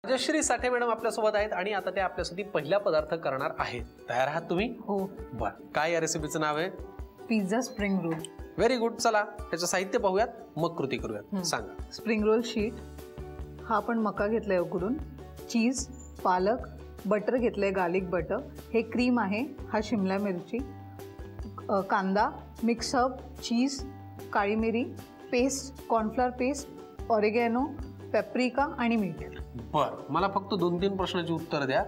राजश्री साठे madam आपल्यासोबत आहेत आणि आता ते आपल्यासाठी पहिला पदार्थ करणार आहेत. तयार आहात तुम्ही? हो. बर, काय या रेसिपीचं नाव आहे? Pizza spring roll. Very good. चला त्याचं साहित्य पाहूयात, मग कृती करूयात. सांगा. स्प्रिंग रोल शीट, हा आपण मका घेतलाय उकडून, चीज, पालक, बटर घेतलंय, गार्लिक बटर, हे क्रीम आहे, हा शिमला मिरची, कांदा, मिक्सअप, चीज, काळी मिरी paste, cornflower paste, oregano, Paprika आणि मीठ. बर, मला फक्त 2-3 प्रश्नाची उत्तर द्या.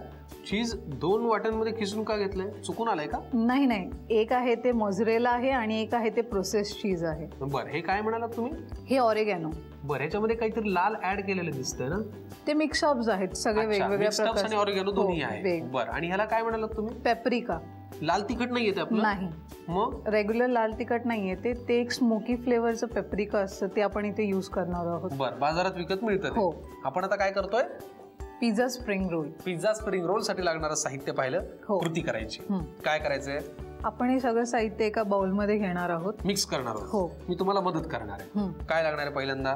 चीज 2 वाट्यांमध्ये खिसून का घेतलंय? चुकून आलंय का? नाही नाही, एक आहे ते मोझरेला आहे आणि एक आहे ते प्रोसेस चीज आहे. बर, हे काय म्हणालात तुम्ही? हे ऑरिगॅनो. बर, ह्याच्यामध्ये काहीतरी लाल ऍड केलेलं दिसतंय ना? ते मिक्सअप्स आहेत सगळे वेगवेगळ्या प्रकारचे आणि ऑरिगॅनो दोन्ही आहे. बर, आणि ह्याला काय म्हणालात तुम्ही? पेप्रिका. लाल तिखट नाहीये ते आपलं? नाही. मग रेग्युलर लाल तिखट नाहीये ते एक स्मोकी फ्लेवरचं पेप्रिका असतं, ते आपण इथे यूज करणार आहोत. बर, बाजारात विकत मिळतं. हो. आपण आता काय करतोय? Pizza spring roll. Pizza spring roll साठी लागणारं साहित्य पाहिलं. कृती करायची. काय करायचंय? आपण हे सगळं साहित्य एका बाउल मध्ये घेणार आहोत, मिक्स करणार आहोत. हो. मी तुम्हाला मदत करणार आहे. काय लागणार आहे पहिल्यांदा?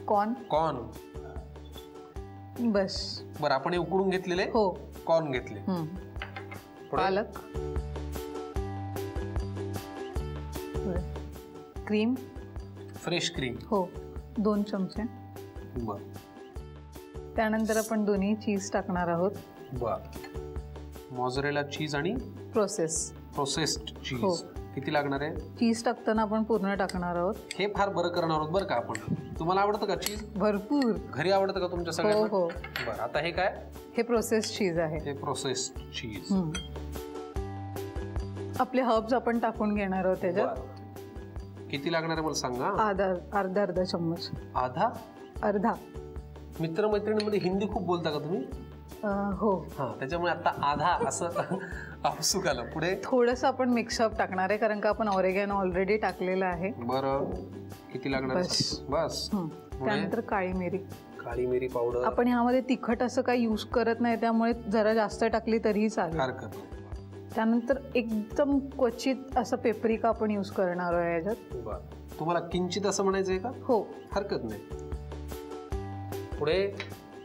कॉर्न. बस. बरं, आपण हे उकडून घेतलेले हो कॉर्न घेतले. पालक, क्रीम, फ्रेश क्रीम, हो 2 चमचे. बर. त्यानंतर आपण दोन्ही चीज टाकणार आहोत. बर, मोझरेला चीज आणि प्रोसेस्ड चीज. हो. किती लागणार आहे? चीज टाकताना आपण पूर्ण टाकणार आहोत. हे फार बरं करणार आहोत बरं का आपण. तुम्हाला आवडतं का चीज? भरपूर. घरी आवडतं का तुमच्या सगळ्यांना? हो. बरं, आता हे काय? हे प्रोसेस चीज आहे. हे प्रोसेस्ड चीज. आपले हर्ब्स आपण टाकून घेणार आहोत त्याच्यात. किती लागणार आहे मला सांगा? अर्धा चम्मच. अर्धा. मित्रमैत्रिणींमध्ये हिंदी खूप बोलता का तुम्ही? हो. हा, त्याच्यामुळे आता आधा असं आपसूक आलं. पुढे थोडंसं आपण मिक्सअप टाकणार आहे, कारण का आपण ऑरिगॅनो ऑलरेडी टाकलेलं आहे. बरं, किती लागणार? बस. त्यानंतर काळी मिरी पावडर. आपण ह्यामध्ये तिखट असं काही यूज करत नाही, त्यामुळे जरा जास्त टाकली तरीही चालेल. हरकत नाही. त्यानंतर एकदम क्वचित असं पेप्रिका आपण यूज करणार आहे याच्यात. तुम्हाला किंचित असं म्हणायचंय का? हो. हरकत नाही. पुढे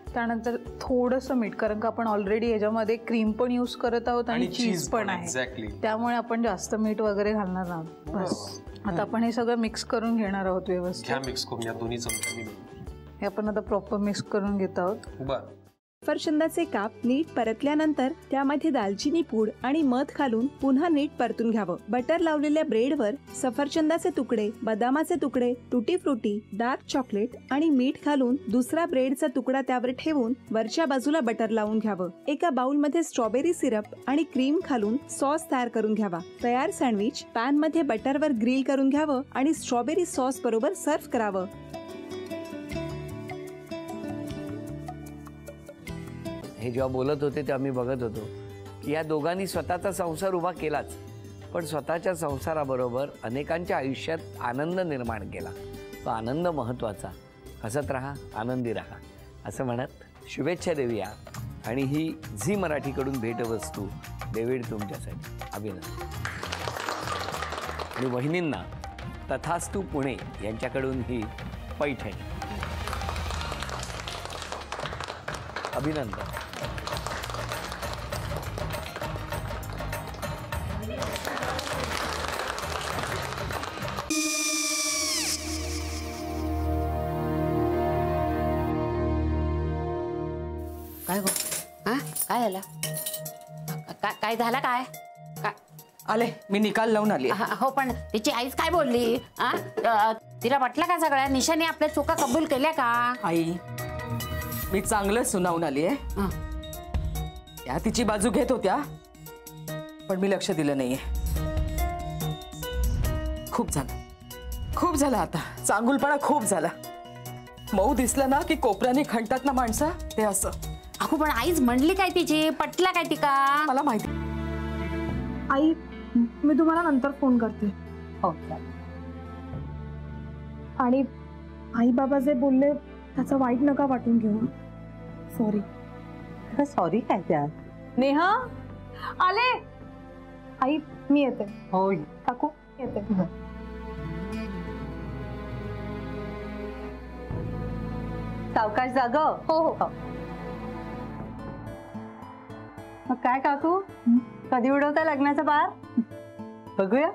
त्यानंतर थोडंसं मीठ, कारण का आपण ऑलरेडी याच्यामध्ये क्रीम पण यूज करत आहोत आणि चीज पण आहे, त्यामुळे आपण जास्त मीठ वगैरे घालणार आहोत. बस. आता आपण हे सगळं मिक्स करून घेणार आहोत व्यवस्थित. मिक्स करून या दोन्ही चमच्यांनी. हे आपण आता प्रॉपर मिक्स करून घेत आहोत. बरं. सफरचंदाचे काप नीट परतल्यानंतर त्यामध्ये दालचिनी पूड आणि मध घालून पुन्हा नीट परतून घ्यावं. बटर लावलेल्या ब्रेडवर सफरचंदाचे तुकडे, बदामाचे तुकडे, टुटी फ्रुटी, डार्क चॉकलेट आणि मीठ घालून दुसरा ब्रेडचा तुकडा त्यावर ठेवून वरच्या बाजूला बटर लावून घ्यावं. एका बाउलमध्ये स्ट्रॉबेरी सिरप आणि क्रीम घालून सॉस तयार करून घ्यावा. तयार सँडविच पॅन मध्ये बटरवर ग्रिल करून घ्यावं आणि स्ट्रॉबेरी सॉस बरोबर सर्व्ह करावं. हे जेव्हा बोलत होते तेव्हा मी बघत होतो की या दोघांनी स्वतःचा संसार उभा केलाच, पण स्वतःच्या संसाराबरोबर अनेकांच्या आयुष्यात आनंद निर्माण केला. तो आनंद महत्त्वाचा. हसत राहा, आनंदी राहा असं म्हणत शुभेच्छा देऊया. आणि ही झी मराठीकडून भेटवस्तू डेव्हिड तुमच्यासाठी. अभिनंदन. आणि वहिनींना तथास्तू पुणे यांच्याकडून ही पैठणी. अभिनंदन. काय गो? हा, काय झालं? काय झालं? काय आले, मी निकाल लावून आली. हो, पण तिची आईच काय बोलली? तिला वाटलं का सगळ्या निशाने आपल्या चुका कबूल केल्या का? आई, मी चांगलं सुनावून आली आहे. त्या तिची बाजू घेत होत्या, पण मी लक्ष दिलं नाहीये. खूप झालं आता. चांगुलपणा खूप झाला. मऊ दिसलं ना की कोपऱ्याने खणतात ना माणसं, ते असं. अगो, पण आईच म्हणली काय तिची? पटला काय ती का? मला माहिती. आई, मी तुम्हाला नंतर फोन करते. हो. आणि आई बाबा जे बोलले त्याचं वाईट नका वाटून घेऊ. सॉरी. सॉरी काय त्या? नेहा आले. आई, मी येते. हो काकू, येते. सावकाश जाग. हो हो. मग काय काकू, कधी उडवता लग्नाचा बार? बघूया.